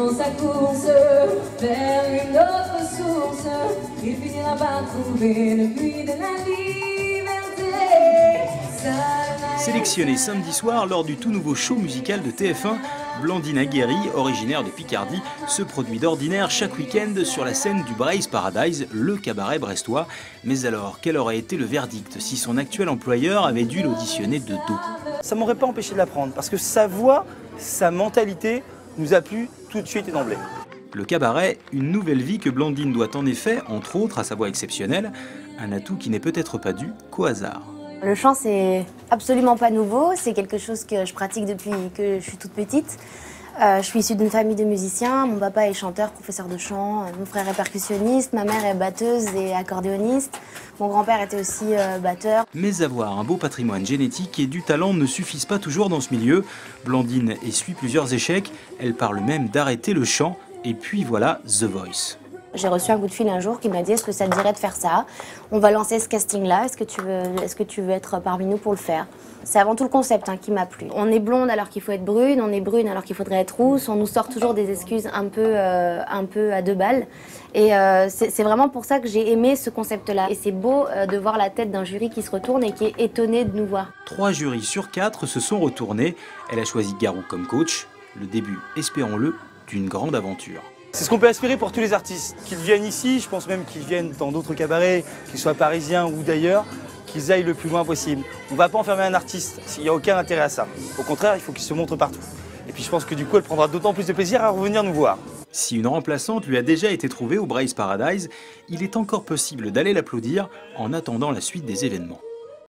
dans sa course vers une autre source, il finira par trouver le puits de la liberté. Sélectionnée samedi soir lors du tout nouveau show musical de TF1, Blandine Aguerri, originaire de Picardie, se produit d'ordinaire chaque week-end sur la scène du Brace Paradise, le cabaret brestois. Mais alors, quel aurait été le verdict si son actuel employeur avait dû l'auditionner de dos? Ça m'aurait pas empêché de l'apprendre, parce que sa voix, sa mentalité nous a plu tout de suite et d'emblée. Le cabaret, une nouvelle vie que Blandine doit en effet, entre autres à sa voix exceptionnelle, un atout qui n'est peut-être pas dû qu'au hasard. Le chant, c'est absolument pas nouveau, c'est quelque chose que je pratique depuis que je suis toute petite. Je suis issue d'une famille de musiciens, mon papa est chanteur, professeur de chant, mon frère est percussionniste, ma mère est batteuse et accordéoniste, mon grand-père était aussi batteur. Mais avoir un beau patrimoine génétique et du talent ne suffisent pas toujours dans ce milieu. Blandine essuie plusieurs échecs, elle parle même d'arrêter le chant, et puis voilà The Voice. J'ai reçu un coup de fil un jour qui m'a dit « Est-ce que ça te dirait de faire ça? On va lancer ce casting-là, est-ce que tu veux être parmi nous pour le faire ?» C'est avant tout le concept qui m'a plu. On est blonde alors qu'il faut être brune, on est brune alors qu'il faudrait être rousse, on nous sort toujours des excuses un peu à deux balles. Et c'est vraiment pour ça que j'ai aimé ce concept-là. Et c'est beau de voir la tête d'un jury qui se retourne et qui est étonné de nous voir. 3 jurys sur 4 se sont retournés. Elle a choisi Garou comme coach. Le début, espérons-le, d'une grande aventure. C'est ce qu'on peut aspirer pour tous les artistes. Qu'ils viennent ici, je pense même qu'ils viennent dans d'autres cabarets, qu'ils soient parisiens ou d'ailleurs, qu'ils aillent le plus loin possible. On ne va pas enfermer un artiste, il n'y a aucun intérêt à ça. Au contraire, il faut qu'il se montre partout. Et puis je pense que du coup, elle prendra d'autant plus de plaisir à revenir nous voir. Si une remplaçante lui a déjà été trouvée au Brace Paradise, il est encore possible d'aller l'applaudir en attendant la suite des événements.